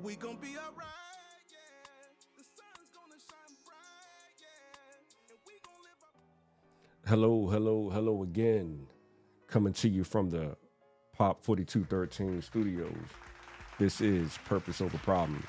We gon' be alright, yeah. The sun's gonna shine bright, yeah. And we gon' live up. Hello again. Coming to you from the Pop 4213 studios. This is Purpose Over Problems,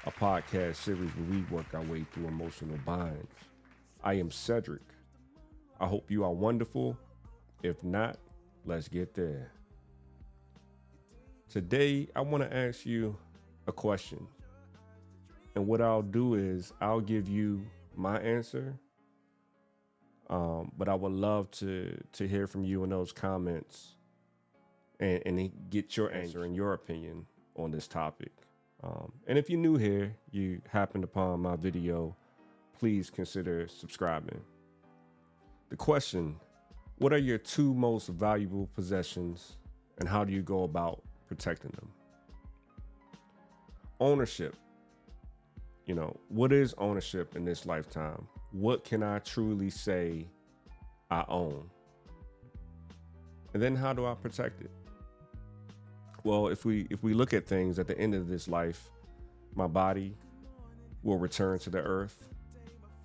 a podcast series where we work our way through emotional binds. I am Cedric. I hope you are wonderful. If not, let's get there. Today, I want to ask you a question. And what I'll do is I'll give you my answer. But I would love to hear from you in those comments and get your answer and your opinion on this topic. And if you're new here, you happened upon my video, please consider subscribing. The question: what are your two most valuable possessions, and how do you go about protecting them? Ownership. What is ownership in this lifetime? What can I truly say I own? And then how do I protect it? Well, if we look at things at the end of this life, my body will return to the earth.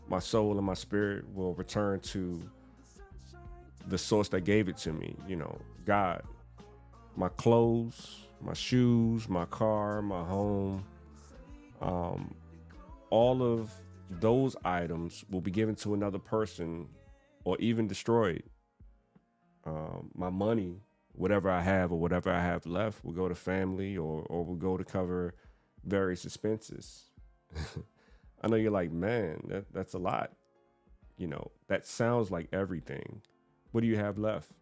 My soul and my spirit will return to the source that gave it to me, God. My clothes, my shoes, my car, my home, all of those items will be given to another person or even destroyed. My money, whatever I have or whatever I have left, will go to family or will go to cover various expenses. I know you're like, man, that's a lot. That sounds like everything. What do you have left?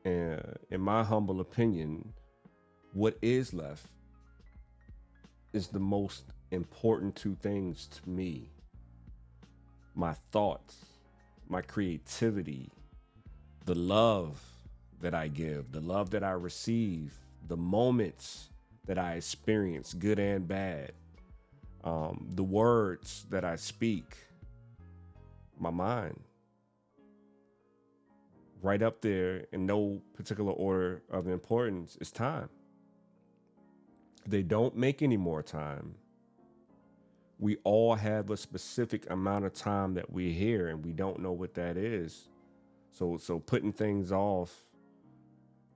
And in my humble opinion, what is left is the most important two things to me: my thoughts, my creativity, the love that I give, the love that I receive, the moments that I experience, good and bad, the words that I speak, my mind. Right up there in no particular order of importance is time. They don't make any more time. We all have a specific amount of time that we're here and we don't know what that is. So putting things off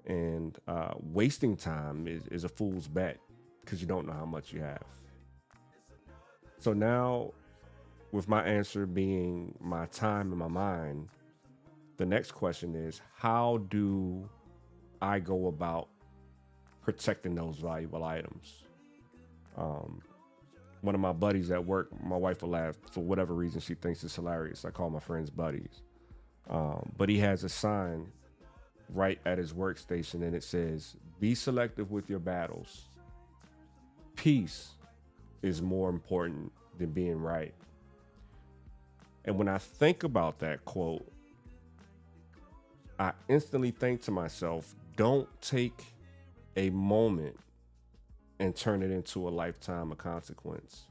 and wasting time is a fool's bet because you don't know how much you have. So now, with my answer being my time and my mind, the next question is, how do I go about protecting those valuable items? One of my buddies at work, my wife will laugh for whatever reason. She thinks it's hilarious. I call my friends buddies. But he has a sign right at his workstation and it says, "Be selective with your battles. Peace is more important than being right." And when I think about that quote, I instantly think to myself, don't take a moment and turn it into a lifetime of consequence.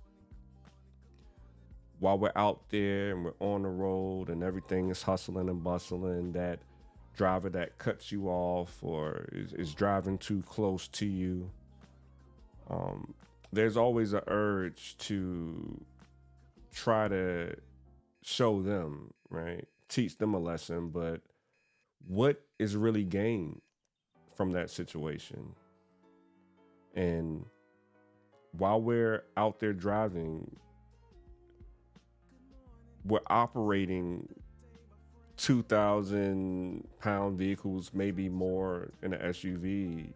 While we're out there and we're on the road and everything is hustling and bustling, that driver that cuts you off or is driving too close to you, there's always an urge to try to show them, right? Teach them a lesson, but what is really gained from that situation? And while we're out there driving, we're operating 2,000-pound vehicles, maybe more in an SUV.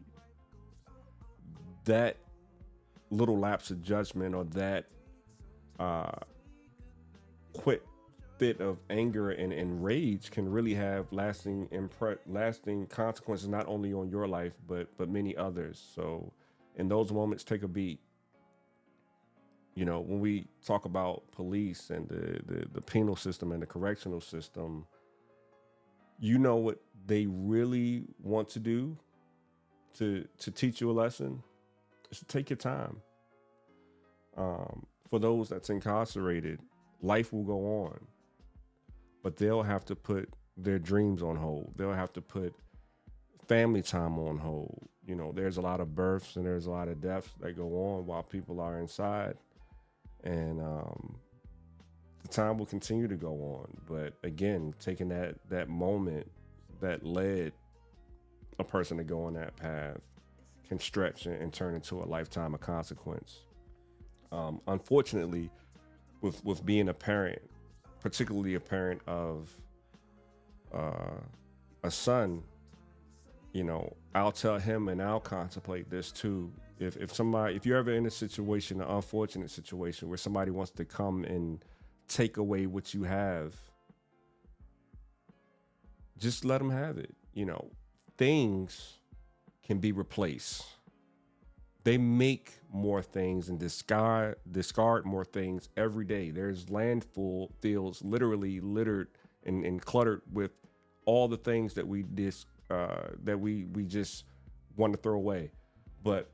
That little lapse of judgment or that quick fit of anger and rage can really have lasting consequences, not only on your life but many others. So in those moments, take a beat. When we talk about police and the penal system and the correctional system, what they really want to do to teach you a lesson is to take your time. For those that's incarcerated, life will go on, but they'll have to put their dreams on hold. They'll have to put family time on hold. You know, there's a lot of births and there's a lot of deaths that go on while people are inside. And the time will continue to go on. But again, taking that moment that led a person to go on that path can stretch and turn into a lifetime of consequence. Unfortunately, with being a parent, particularly a parent of uh, a son, you know, I'll tell him and I'll contemplate this too. If you're ever in a situation, an unfortunate situation where somebody wants to come and take away what you have, just let them have it. You know, things can be replaced. They make more things and discard more things every day. There's landfill fields literally littered and cluttered with all the things that we just want to throw away. But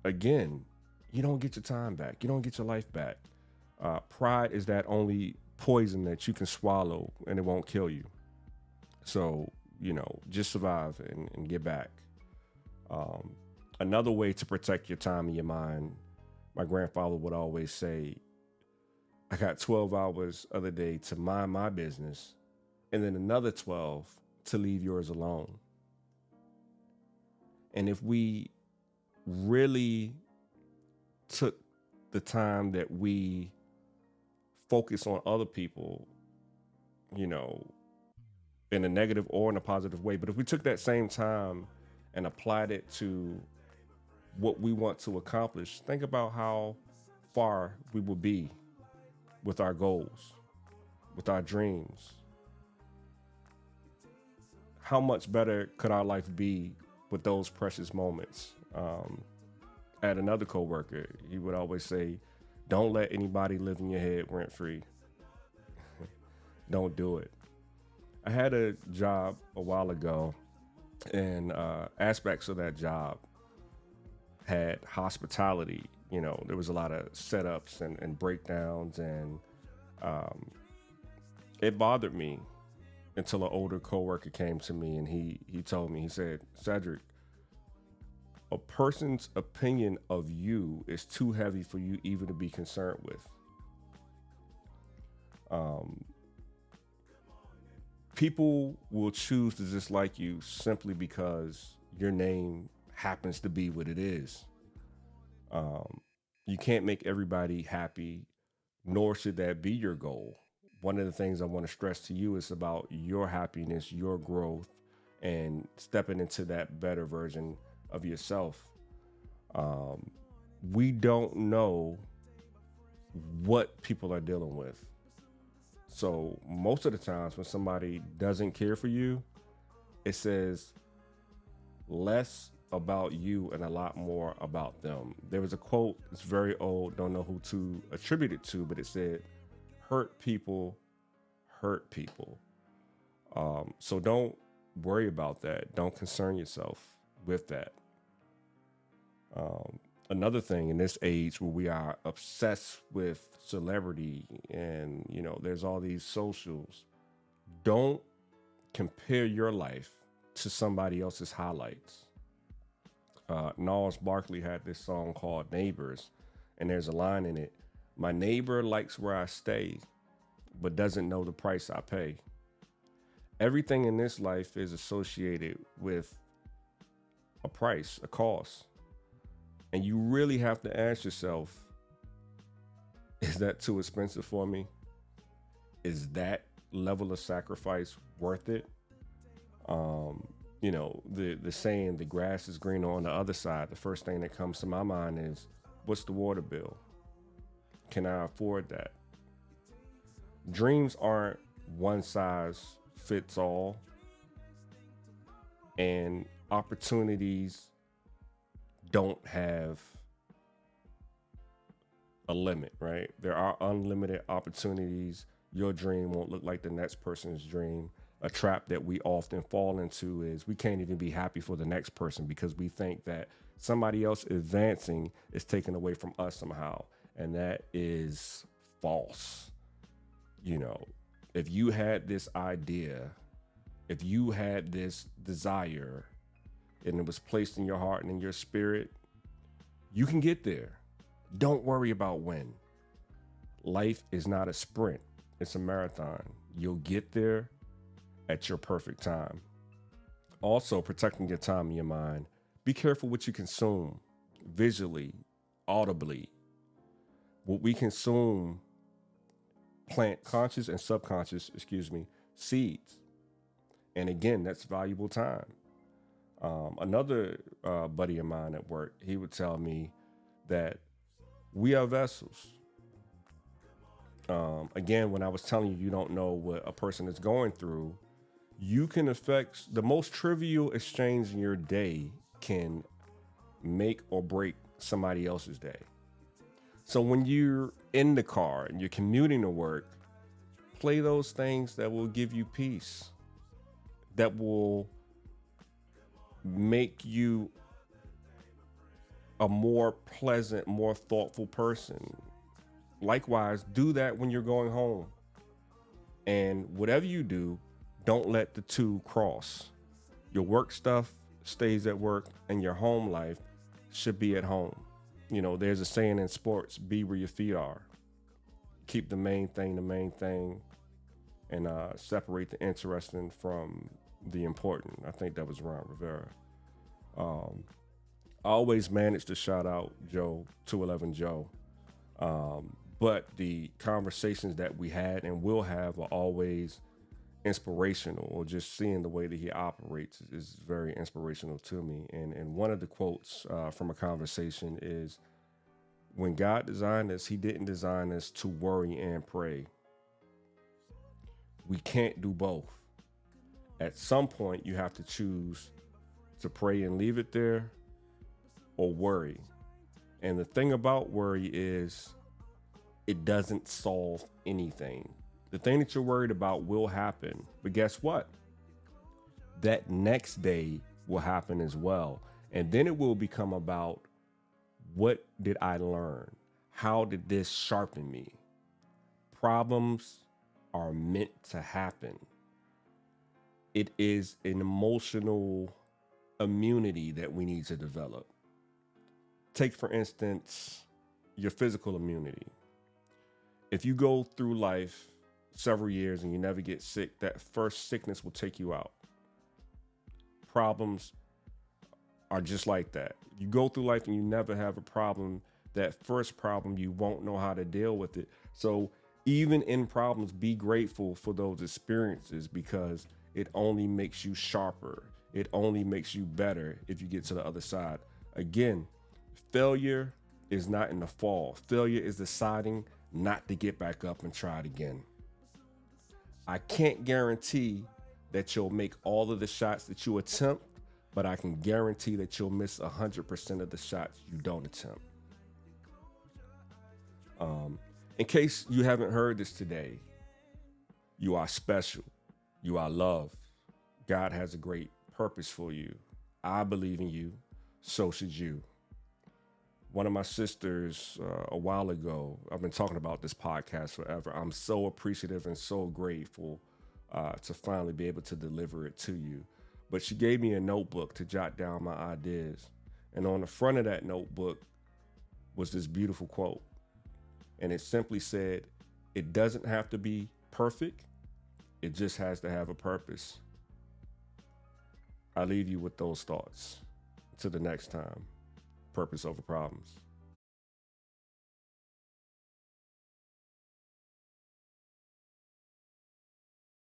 again, you don't get your time back. You don't get your life back. Pride is that only poison that you can swallow and it won't kill you. So, you know, just survive and get back. Another way to protect your time and your mind, my grandfather would always say, I got 12 hours of the day to mind my business and then another 12 to leave yours alone. And if we really took the time that we focus on other people, you know, in a negative or in a positive way, but if we took that same time and applied it to what we want to accomplish, think about how far we will be with our goals, with our dreams. How much better could our life be with those precious moments? I had another coworker, he would always say, don't let anybody live in your head rent free. Don't do it. I had a job a while ago, and aspects of that job had hospitality. You know, there was a lot of setups and breakdowns, and it bothered me until an older coworker came to me and he told me, he said, Cedric, a person's opinion of you is too heavy for you even to be concerned with. People will choose to dislike you simply because your name happens to be what it is. You can't make everybody happy, nor should that be your goal. One of the things I want to stress to you is about your happiness, your growth, and stepping into that better version of yourself. We don't know what people are dealing with. So most of the times when somebody doesn't care for you, it says less about you and a lot more about them. There was a quote, it's very old, don't know who to attribute it to, but it said, hurt people hurt people. So don't worry about that. Don't concern yourself with that. Another thing in this age where we are obsessed with celebrity and, you know, there's all these socials, don't compare your life to somebody else's highlights. Gnarls Barkley had this song called Neighbors, and there's a line in it. My neighbor likes where I stay, but doesn't know the price I pay. Everything in this life is associated with a price, a cost. And you really have to ask yourself, is that too expensive for me? Is that level of sacrifice worth it? You know, the saying, the grass is greener on the other side. The first thing that comes to my mind is, what's the water bill? Can I afford that? Dreams aren't one size fits all. And opportunities don't have a limit, right? There are unlimited opportunities. Your dream won't look like the next person's dream. A trap that we often fall into is we can't even be happy for the next person because we think that somebody else advancing is taken away from us somehow. And that is false. You know, if you had this idea, if you had this desire, and it was placed in your heart and in your spirit, you can get there. Don't worry about when. Life is not a sprint, it's a marathon. You'll get there at your perfect time. Also, protecting your time and your mind. Be careful what you consume visually, audibly. What we consume plant conscious and subconscious, seeds. And again, that's valuable time. Another buddy of mine at work, he would tell me that we are vessels. Again, when I was telling you, you don't know what a person is going through, you can affect the most trivial exchange in your day can make or break somebody else's day. So when you're in the car and you're commuting to work, play those things that will give you peace, that will make you a more pleasant, more thoughtful person. Likewise, do that when you're going home. And whatever you do, don't let the two cross. Your work stuff stays at work and your home life should be at home. You know, there's a saying in sports, be where your feet are. Keep the main thing, and separate the interesting from the important. I think that was Ron Rivera. I always manage to shout out Joe, 211 Joe. But the conversations that we had and will have are always inspirational, or just seeing the way that he operates is very inspirational to me. And one of the quotes from a conversation is, when God designed us, he didn't design us to worry and pray. We can't do both. At some point, you have to choose to pray and leave it there, or worry. And the thing about worry is it doesn't solve anything. The thing that you're worried about will happen, but guess what? That next day will happen as well. And then it will become about, what did I learn? How did this sharpen me? Problems are meant to happen. It is an emotional immunity that we need to develop. Take, for instance, your physical immunity. If you go through life several years and you never get sick, that first sickness will take you out. Problems are just like that. You go through life and you never have a problem. That first problem, you won't know how to deal with it. So even in problems, be grateful for those experiences, because it only makes you sharper. It only makes you better if you get to the other side. Again, failure is not in the fall. Failure is deciding not to get back up and try it again. I can't guarantee that you'll make all of the shots that you attempt, but I can guarantee that you'll miss 100% of the shots you don't attempt. In case you haven't heard this today, you are special. You are loved. God has a great purpose for you. I believe in you. So should you. One of my sisters a while ago, I've been talking about this podcast forever. I'm so appreciative and so grateful to finally be able to deliver it to you. But she gave me a notebook to jot down my ideas. And on the front of that notebook was this beautiful quote. And it simply said, it doesn't have to be perfect. It just has to have a purpose. I leave you with those thoughts. Till the next time, purpose over problems.